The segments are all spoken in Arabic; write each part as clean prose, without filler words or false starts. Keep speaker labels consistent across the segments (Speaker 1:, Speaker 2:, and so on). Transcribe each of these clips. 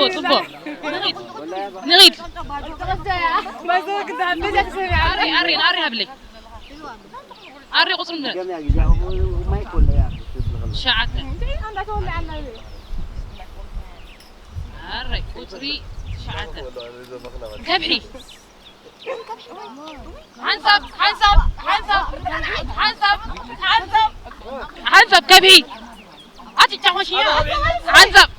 Speaker 1: صبو نغيد أري هبلي أري قصر من شعات أري قصري شعات كبحي حنسب كبحي أتي تحوشي حنسب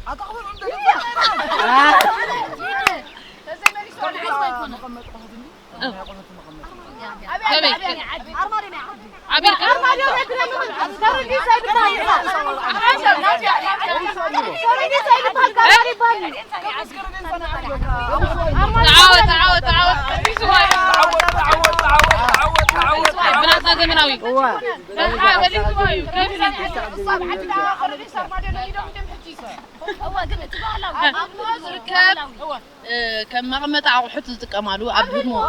Speaker 1: كم مغمت عوحت تقمالو عبدمو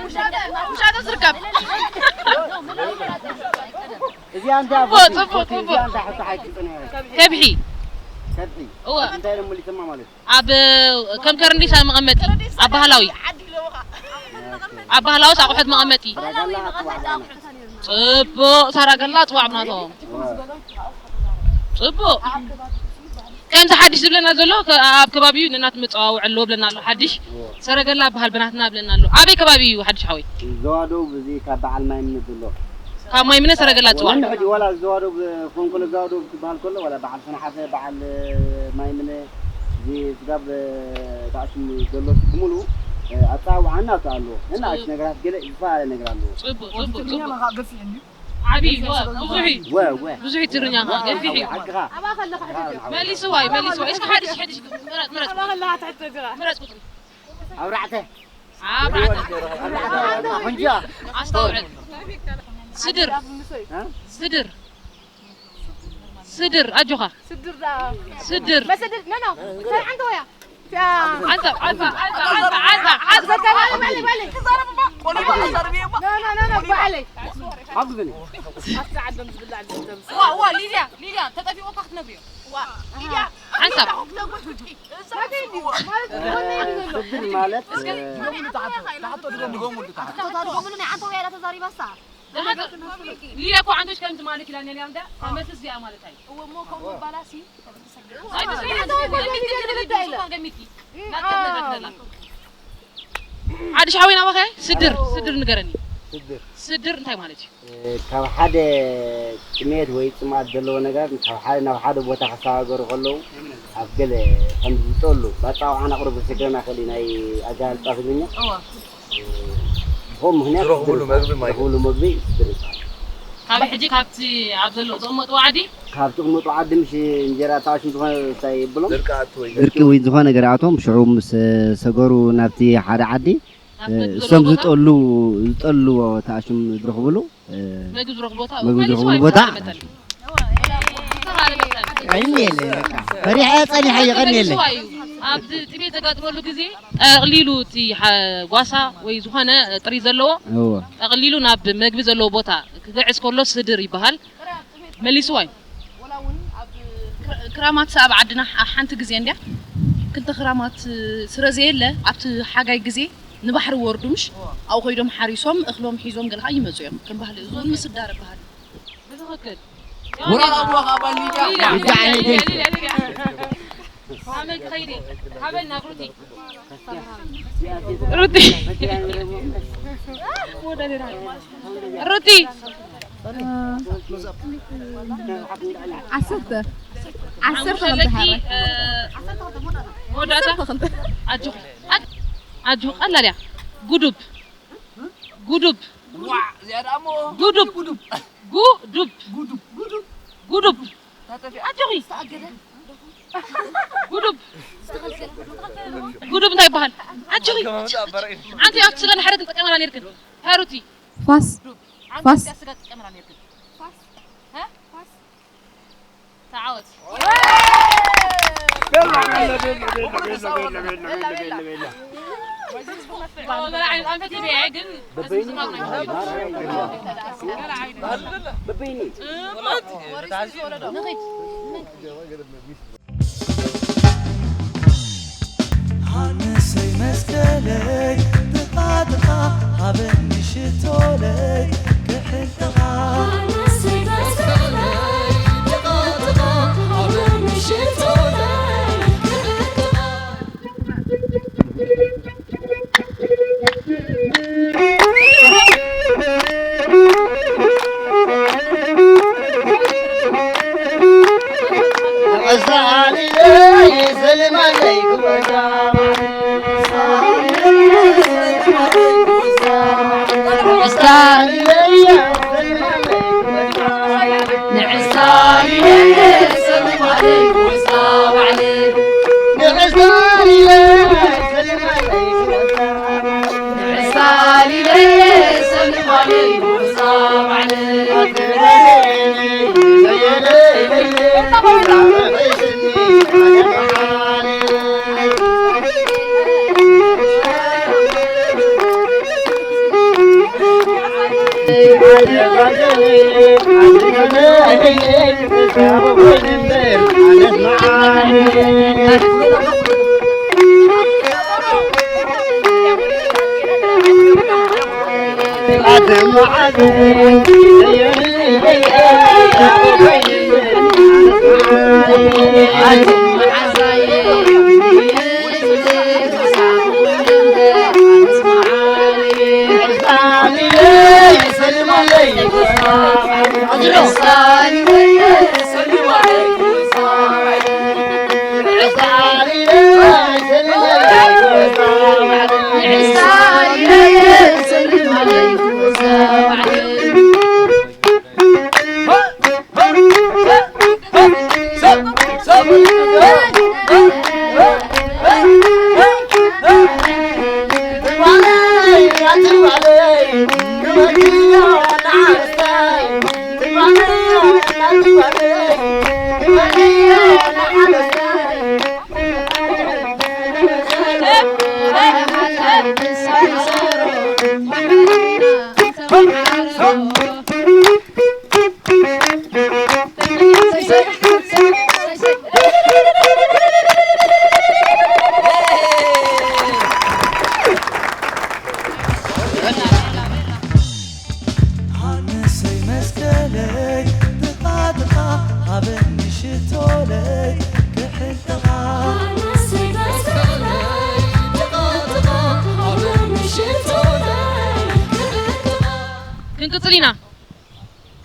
Speaker 1: مش هذا سركب كبحي هو عب كم كرندي سام مغمتي عب هلاوي عب هلاوي ساقحت مغمتي صبو سراغلا طوع بناتهم صبو كم حدش بلنا زلو اب كبابيو ننات مصاوع له بلنا له حدش سرغلا بحال بناتنا بلنا له ابي كبابيو حدش حوي
Speaker 2: زوادو بزي كبعل ما يمن زلو
Speaker 1: كما يمن سرغلا طوع
Speaker 2: ولا زوادو كون كل زوادو بحال كله ولا بعل سنه حسه بعل ما يمن زي تجاب تاعشم زلو كملو اطاوعنا تعالو هنا اش نغرات كده يفعل نغرالو
Speaker 1: صبو عبي بزوي ترنيا غفيحي مالي سواي ايش حدش مرات
Speaker 3: والله تعتذر
Speaker 1: مرات قطري
Speaker 2: ابرعته
Speaker 1: فنجا استوعب صدر اجوها صدر
Speaker 3: ما صدر لا صار عنده ويا
Speaker 1: عزب
Speaker 3: لا بعلي
Speaker 2: حقني
Speaker 3: استعد بالله
Speaker 1: وا ليليا تطفي وقت نبيو ليليا عزب
Speaker 2: صدر مالك
Speaker 1: ليليا كو عندوش كلمة مالك لأن اليوم ده ما تسبيع مالتاي
Speaker 3: هو مو كم بالاسي
Speaker 1: عاد شحوينا وخي صدر نقرني صدر انتي مالتي
Speaker 2: كاب حدا كميت وي صمات دلو ነገር كاب حدا ናብ ሓደ ቦታ ሓሳገሩ ከለው አፍገለ ከምዝጠሉ ባጣው አና ቅርብ ስገና ከሊናይ አጋል ጣፍልኛ هم هناك ሁሉ መግቢ
Speaker 1: ካብ ሕጂ ካብቲ ኣብ ዘሎ ዝቕመጡ ዓዲ
Speaker 2: ካብ ዝቕመጡ ዓዲ ምሽ እንጀራ ታሽ ዝኾነ ሳይብሎም ድርቂ ወይ ዝኾነ ነገር ኣቶም ሽዑ ምስ ሰገሩ ናብቲ ሓደ ዓዲ ሰም ዝጠሉ ታሽም ዝረኽብሉ
Speaker 1: ምግብ ዝረኽቡ
Speaker 2: ቦታ ቀኒለ ፈሪሐ ጸኒሐ ይቀኒለ
Speaker 1: ኣብ ጥቤት ዘጋጥመሉ ግዜ ጠቕሊሉ እቲ ጓሳ ወይ ዝኾነ ጥሪ ዘለዎ ጠቕሊሉ ናብ ምግቢ ዘለዎ ቦታ ክግዕዝ ከሎ ስድር ይበሃል መሊሱ ዋይ ወላውን ኣብ ክራማት ኣብ ዓድና ሓንቲ ግዜ እንድያ ክልተ ክራማት ስረዘየለ ኣብቲ ሓጋይ ግዜ
Speaker 4: نبحر وردمش أو خيدهم حريصهم أخلهم حيزهم قال هاي مزيهم كم بحال زون مسدار بحال
Speaker 1: بتفكر
Speaker 5: ورا أبوها قبل
Speaker 1: عمل خيري حبلنا روتي روتي
Speaker 3: عسرت
Speaker 1: لكي موداتا أجوك الله يا قدوب
Speaker 5: زيادة أمو
Speaker 1: قدوب أجوكي قدوب ناي بحال أجوكي أنت يا أختي أنا حركت كاميرا نيركن هاروتي
Speaker 3: فاس
Speaker 1: كاميرا نيركن ها تعاود
Speaker 6: هانسي مسكلي دقا هابني شتولي كحلتها هانسي مسكلي دقا هابني شتولي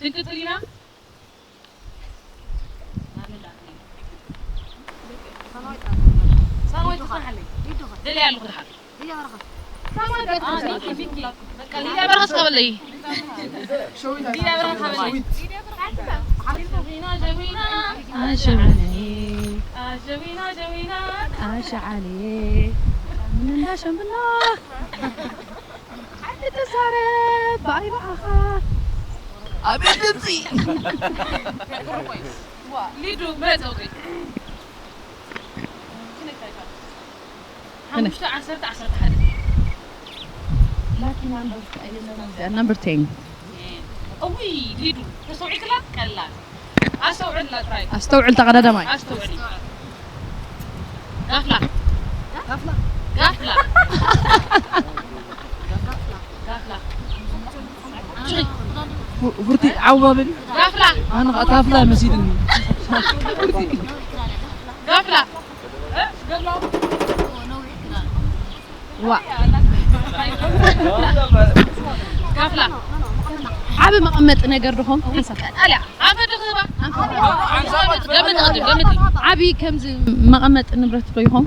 Speaker 1: تنكتلينا ساموي تخلي دلي على الخل دلي برخص قبل لي دلي برخص قبل لي
Speaker 3: عاش عليه من هاشم بالله حتى تصارب باي بحخا
Speaker 5: أبيتنسي
Speaker 1: ليدو ما توقي حمشت عشرة حد
Speaker 3: لكن نمبر 10
Speaker 1: أوي ليدو تسوعي كلا أستوعد لا تراي
Speaker 3: استوعب تقدر ماي
Speaker 1: أستوعد غفلة
Speaker 7: فرتي عوابل
Speaker 1: غفلة
Speaker 7: أنا أتافلا مسيدني
Speaker 1: غفلة
Speaker 3: وا
Speaker 1: غفلة
Speaker 3: عاب مقمط ነገር ድኹም ሓንሳብ
Speaker 1: ألا عفد خبا قمت
Speaker 3: ዓብይ ከምዚ መቐመጥ ንብረት ዶ ይኹም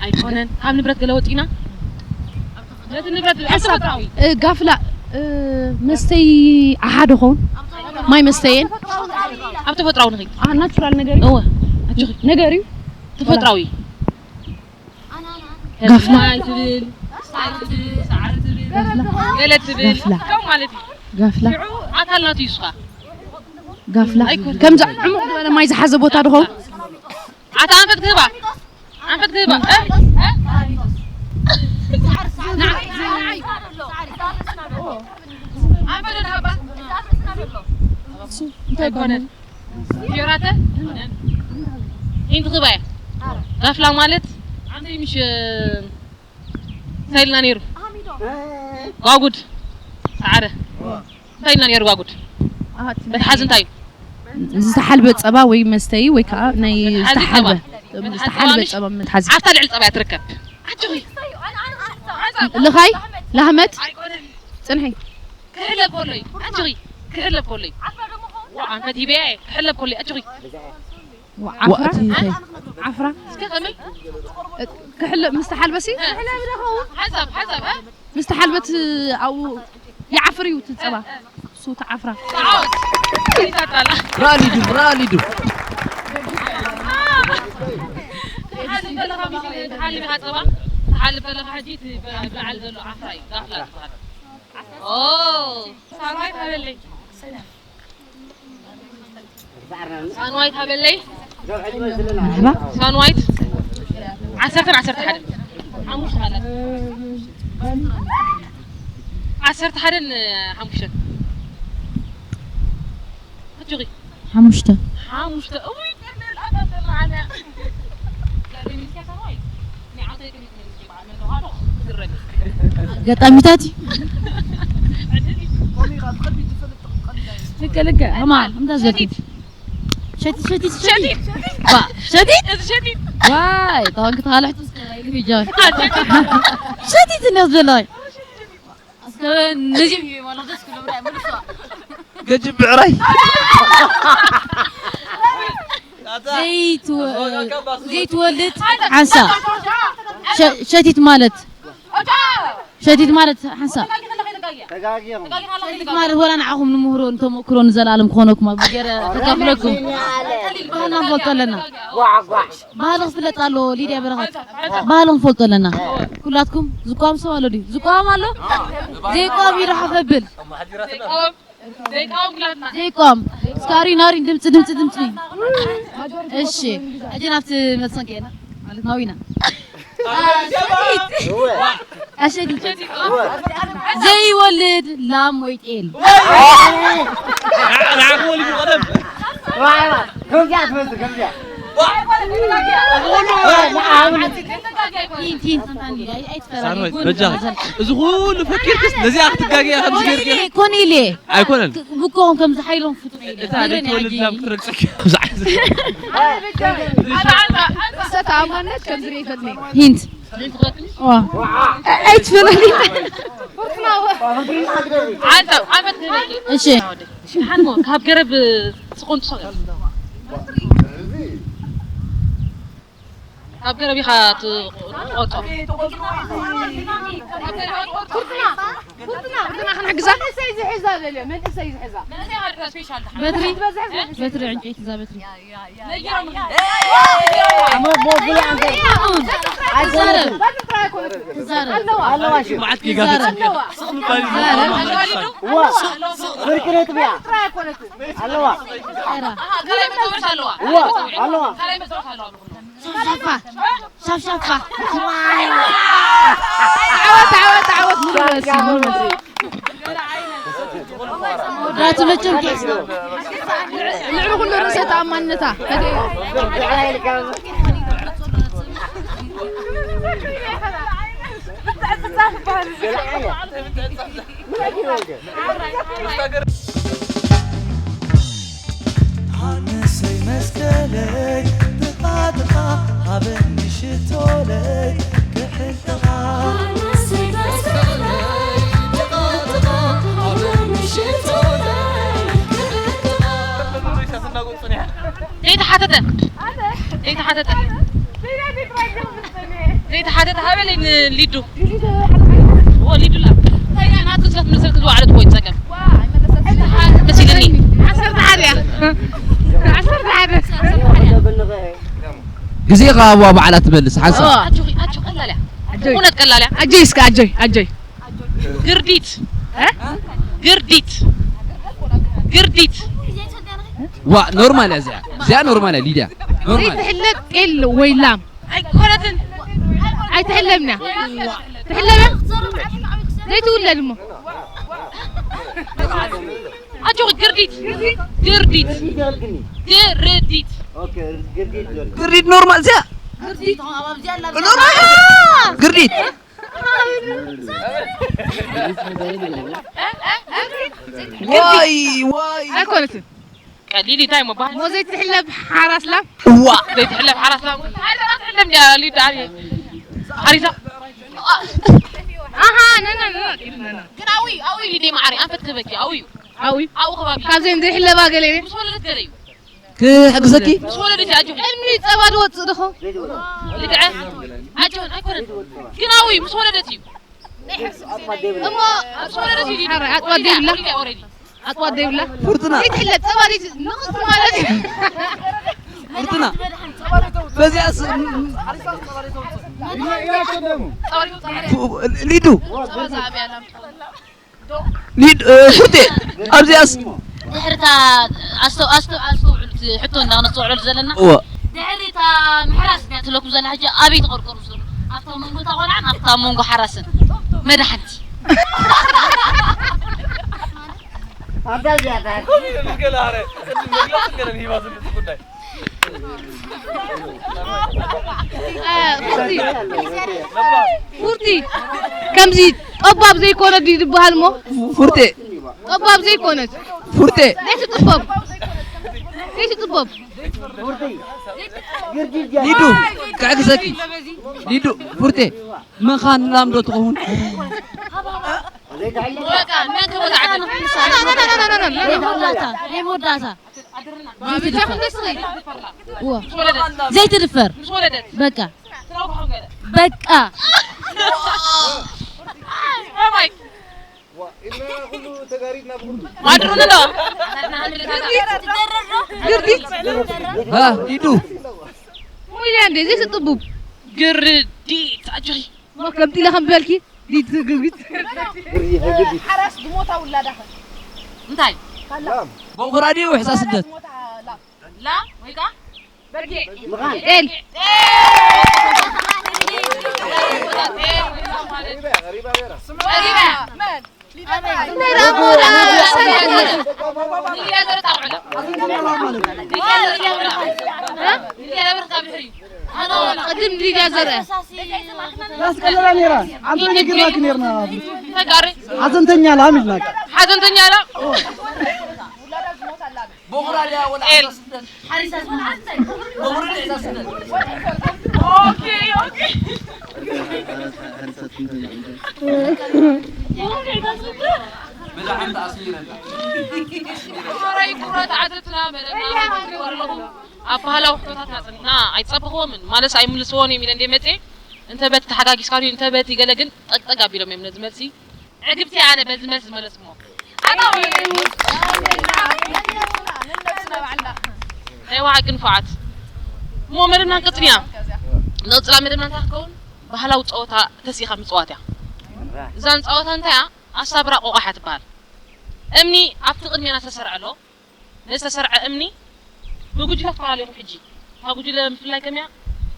Speaker 1: ኣይኮነን ኣብ ንብረት ገለወጢና ነቲ ንብረት ተፈጥራዊ
Speaker 3: ጋፍላ መስተይ ኣሓደ ኾን ማይ መስተየን
Speaker 1: ኣብ ተፈጥራዊ ንኺ
Speaker 3: ናቹራል ነገር እዩ
Speaker 1: እወ ኣጅኺ
Speaker 3: ነገር እዩ
Speaker 1: ተፈጥራዊ
Speaker 3: ጋፍላ
Speaker 1: ማይ ትብል ሳዕሪ ትብል ሳዕሪ ትብል ገለ ትብል ከም ማለት እዩ
Speaker 3: ጋፍላ
Speaker 1: ሽዑ ኣካልናቱ ይስኻ
Speaker 3: ጋፍላ ከምዚ ዕሙቕ ዝበለ ማይ ዝሓዘ ቦታ ድኹም
Speaker 1: ኣታ ኣንፈት ክህባ ኣንፈት ክህባ ኣንፈት ክህባ ኣይኮነን ፊዮራተ እንት ክባያ ጋፍላ ማለት አንተ ምሽ ሳይልና ነይሩ ጓጉድ ሳዕረ ሳይልና ነይሩ ጓጉድ በተሓዝ እንታይ
Speaker 3: ዝተሓልበ ፀባ ወይ መስተይ ወይ ከዓ ናይ ዝተሓልበ ፀባ መትሓዚ
Speaker 1: ዓፍታ ልዕሊ ፀባ ትርከብ ኣጅኺ
Speaker 3: ልኻይ ላህመት ፅንሒ
Speaker 1: ክሕለብ ከሎይ ኣጅኺ ክሕለብ ከሎይ አንፈት ይበያ ክሕለብ ከሎይ ኣጅኺ
Speaker 3: عفرة
Speaker 1: እስከ ከመይ
Speaker 3: كحل مستحلبة سي
Speaker 1: حسب
Speaker 3: مستحلبة أو يعفري وتتصبع صوت عفرة
Speaker 5: راليدو
Speaker 1: حالب بلغ حديث بعل له عفراي داخله اوه صانوايت هبلي صانوايت هبلي صانوايت عسرت حدا حموش حالات عسرت حدا حموشة هتجري
Speaker 3: حموشته
Speaker 1: اوي الأبد معنا لا بنسكا صانوايت نعطيك
Speaker 3: قطعمتاتي لك هما ممتاز لك شديد واي طبعا كنت طالعت في جاي شديد الناس جلاي نجيب والله بس كله براي مرسوا
Speaker 5: قجب بعراي
Speaker 3: زيت ولد حنسا شديد مالت حنسا مالت ولا نعهم نمهرو انتم مكرون زلالم كونكم بغير تكفلكم انا فلط لنا بالغ فلطالو ليديا برخت بالغ فلط لنا كلاتكم زقام سوالو دي زقام الله زيقام يرحفبل زيقام سكاري ناري دمت እሺ اجينا في متسنكينا ማለት ነውና أشد زي ولد لام ويتيل
Speaker 5: نعقولي بقدم
Speaker 2: كم جات بس كم جات
Speaker 5: سانويت رجال زغول فكرت لزي اختقاقي خمس غير
Speaker 3: كوني ليه
Speaker 5: ايكونن
Speaker 3: بكون كم زحيلهم فتري
Speaker 5: تاع تولد لام ترقصك
Speaker 3: ستعملت كم زري فتني هند ايت فلاني
Speaker 1: عفت
Speaker 3: እሺ
Speaker 1: حنمو كاب قرب سقون صغير كاب قرب يخات قطع
Speaker 3: كنا حنحجزها بتري عنجيت ذا بتري
Speaker 5: معك قاعد سقم
Speaker 3: شفا راتو لجم كيس لعبة كله نسيت أمانتها
Speaker 2: هذه
Speaker 6: دلي دقا دقا هابني شتولي كحل دقا أنا سيبس دلي دقا دقا هابني شتولي
Speaker 1: ليت حاتته ليت حاتته ليت حاتته هبل ليدو هو ليدو لا طيب انا تصلت من سلك الوعد كويس سكن بس يدني 10 حاجه 10 حاجه
Speaker 5: جزي غابوا بعلات بلس حسن
Speaker 1: اجو قلالة هنا تقلالة
Speaker 7: أجيسك أجي
Speaker 1: قرديت ها قرديت
Speaker 5: وا نورمال زي نورمال ليدا
Speaker 7: زي تحلب إل ويلام
Speaker 1: اي كولتن
Speaker 7: أي تحلبنا تحلبنا زي تقول للمو
Speaker 1: اجو قرديت
Speaker 2: اوكي
Speaker 5: قريد نورمال زي نورمال قريد واي
Speaker 7: أكونت
Speaker 1: ليلي دايما باه
Speaker 7: مو زي تحلب حراس لا
Speaker 1: وا زي تحلب حرس لا تحلم يا ليلي داعي حريصة
Speaker 7: نانا
Speaker 1: قوي ليدي معري انفت كبكي قوي او خبابي
Speaker 7: كازين زي حلبا قليل
Speaker 1: مش ولدت قريب
Speaker 5: حقزكي
Speaker 1: مش ولدت اجو
Speaker 7: أمي تباد وتصدخو
Speaker 1: اللي دعه اجو اكون كناوي مش ولدتي
Speaker 7: أما
Speaker 1: مش ولدتي ليدي
Speaker 7: أتودي ولا أتودي ولا
Speaker 5: فرتنا
Speaker 7: زي تحلب تبادي نقص مالتي
Speaker 5: فرتنا بس ليدو ليد فرتي أبزياس
Speaker 3: دحرتا أستو حطوا إننا نصوع زلنا
Speaker 5: هو
Speaker 3: دحرتا محرس نعت لكم زل حاجة أبي تقرقر وصل أفتح منقو تقول عن أفتح منقو حرسن مدحنتي
Speaker 2: هذا زيادة
Speaker 7: فورتي كم زيد طباب زي كونة دي بهالمو
Speaker 5: فرتي
Speaker 7: طباب زي كونة
Speaker 5: فرتي
Speaker 7: ليش طباب ليش طباب
Speaker 5: ليدو كعكسكي ليدو فرتي ما خان لام دو تقون
Speaker 3: زي تدفر بكا بكا
Speaker 1: ما ادري لا
Speaker 5: ها ليدو
Speaker 7: مو يعني زي تطبب
Speaker 1: قرديت اجري
Speaker 7: ما كمتي لهم بالكي دي تقولي
Speaker 4: حرس بموتها ولا دخل
Speaker 1: انتاي
Speaker 5: بوغرادي وحساس الدت
Speaker 1: لا ويقع
Speaker 7: إل قدم لي جازرة
Speaker 8: راس كلنا نيران عندنا نقراك نيرنا
Speaker 1: تقاري
Speaker 8: حزنتني على عملنا
Speaker 1: حزنتني على
Speaker 5: بوغرادي ولا
Speaker 1: حساس اوكي
Speaker 5: مدحنت أصيرا
Speaker 1: راي كرات عادتنا مدنا أبهلا وحداتنا صنع أيتصبحوا من مالس أي ملسوني من اللي متى أنت بت حقاقي سكاري أنت بت يقلقن أقابي لهم من زملتي عجبتي أنا بزملت ملس مو أنا أيوة عقن فعت مو مرنا قطنيا لو طلع مرنا تحكون بهلا وصوتها تسيخة من صوتها زان صوتها أنت يا أصبر أوقحت بال أمني أفتقد مين أتسرع له ليس تسرع أمني بوجود لك على يوم حجي ما بوجود لهم في الله كمية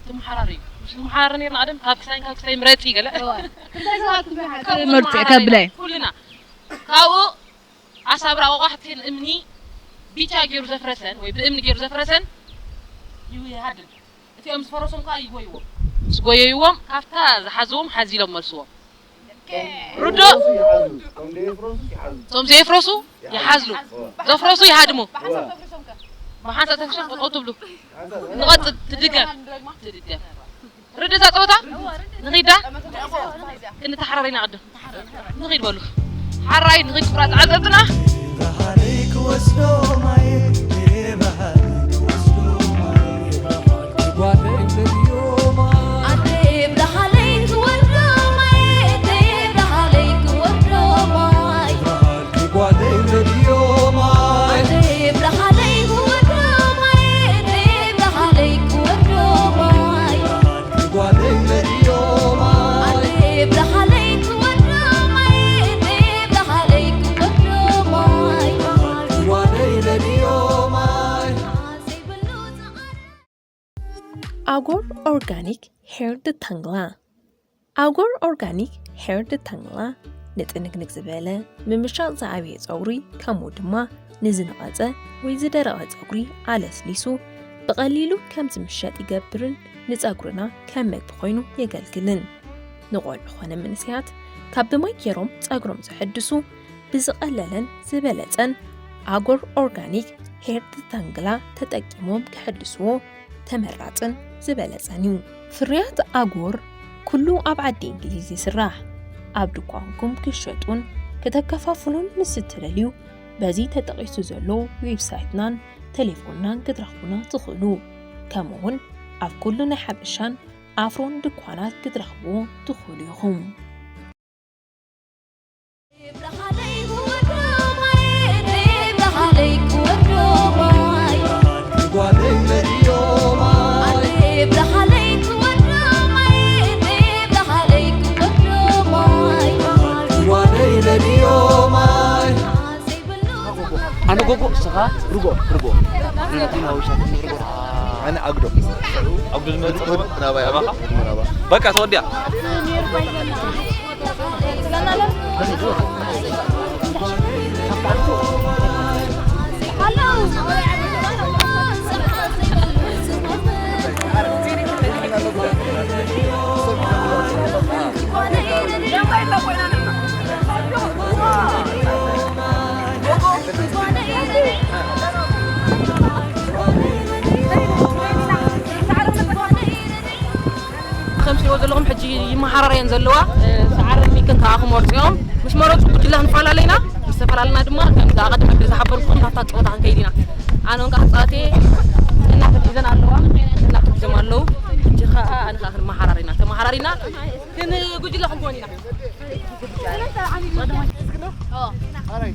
Speaker 1: تم حراري مش محررني أنا أدم كاكسين مرتي قال
Speaker 7: مرتي كبلاي
Speaker 1: كلنا كاو أصبر أوقحت أمني بيتا جير زفرسن ويبأمني جير زفرسن يوي هذا في أمس فرسهم كاي يويو سقويوهم كافتا حزوم حزيلهم مرسوم ردو توم زي فرسو يحزلو زفرسو يهدمو ما حاسة تفشل قطب له نغط تدقق ردت أطوطة نغيدا كنا تحررين عده نغيد بقوله حراي نغيد فرات عدتنا
Speaker 6: عليك وسلو ماي بهالك وسلو ماي وعليك اليوم عديب لحاليك والروماي عديب لحاليك والروماي وعليك اليوم عديب لحاليك والروماي عديب لحاليك والروماي وعليك اليوم عديب لحاليك والروماي عديب لحاليك والروماي وعليك اليوم
Speaker 9: Agor Organic Hair Detangler Agor Organic Hair Detangler ንጥንቅንቅ ዝበለ ምምሻጥ ዝዓበየ ፀጉሪ ከምኡ ድማ ንዝነቐፀ ወይ ዝደረቐ ፀጉሪ ኣለስሊሱ ብቐሊሉ ከም ዝምሸጥ ይገብርን ንፀጉርና ከም ምግቢ ኮይኑ የገልግልን ንቆልዑ ኾነ መንእሰያት ካብ ብማይ ገይሮም ፀጉሮም ዝሕድሱ ብዝቐለለን ዝበለፀን Agor Organic Hair Detangler ተጠቂሞም ክሕድስዎ ተመራፅን ዝበለፀን እዩ ፍርያት ኣጎር ኩሉ ኣብ ዓዲ እንግሊዝ ይስራሕ ኣብ ድኳንኩም ክሸጡን ከተከፋፍሉን ንስትደልዩ በዚ ተጠቂሱ ዘሎ ዌብሳይትናን ቴሌፎንናን ክትረኽቡና ትኽእሉ ከምኡውን ኣብ ኩሉ ናይ ሓበሻን ኣፍሮን ድኳናት ክትረኽብዎ ትኽእሉ ኢኹም
Speaker 2: أنا جوجو سخا رجو أنا أقدر
Speaker 5: بقى توديا
Speaker 1: خمسة وزلهم حجي محررين زلوا سعر الميكن كأخو مرتيهم مش مرات كلها نفعل علينا نستفعل علينا دماء كان قاعد مكرز حبركم تحت صوت عن كيدنا أنا قاعد صاتي إنك تجزن علوا إنك تجمع له جخاء أنا آخر محررين تمحررين كن جوجي لهم بونينا
Speaker 6: على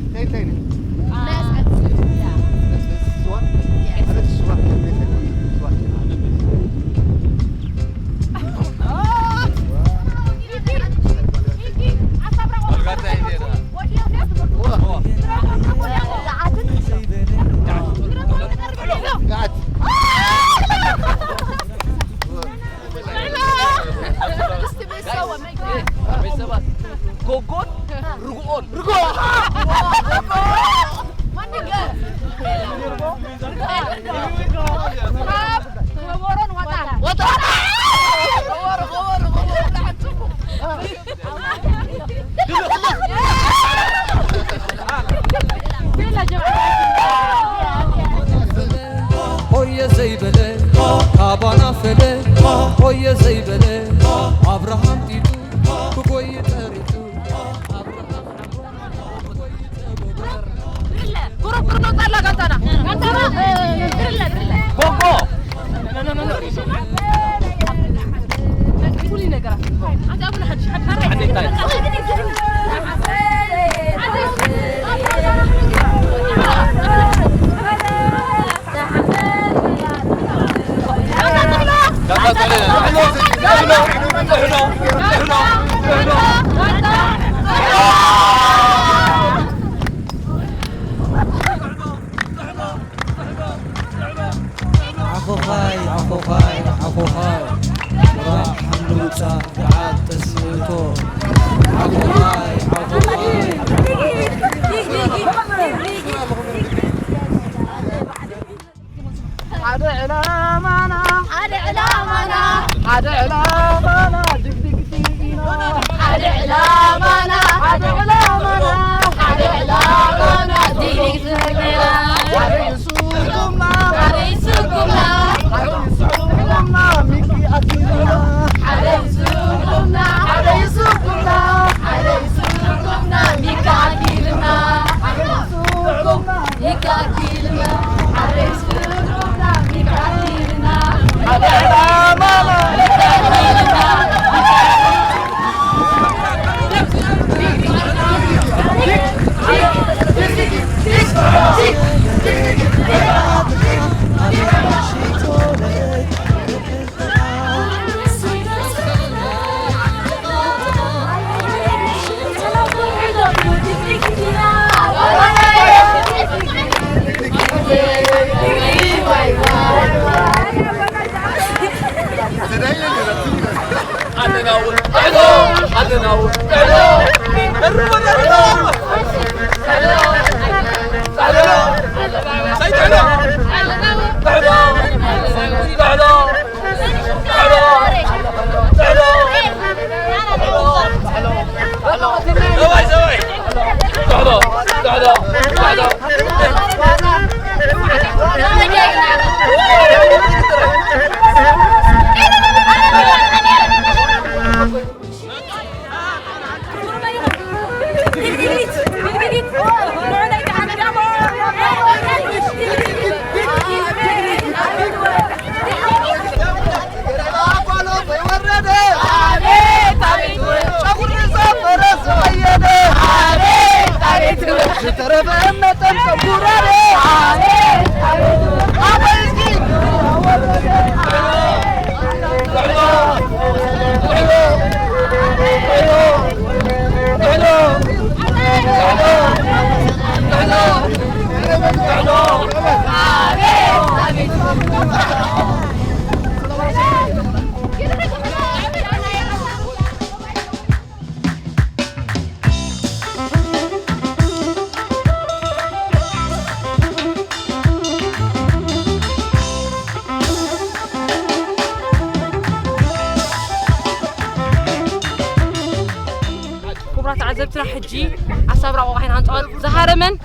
Speaker 1: عزبتنا حجي عصابرا وحين عنطول زهرمن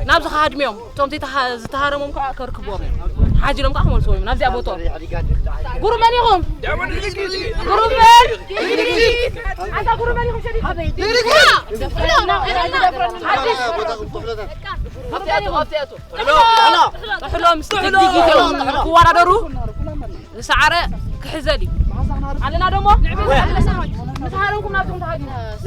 Speaker 1: نابز خادميهم توم تهارمهم كركبوهم حاجي لهم قحمل سويم نابز ابوتو غرمان يقوم غرمان انت غرمان يقوم شديد افتياتو حلو مستدقيتو كوانا درو سعره كحزلي علينا دمو مسهاركم نابتم تهاجنا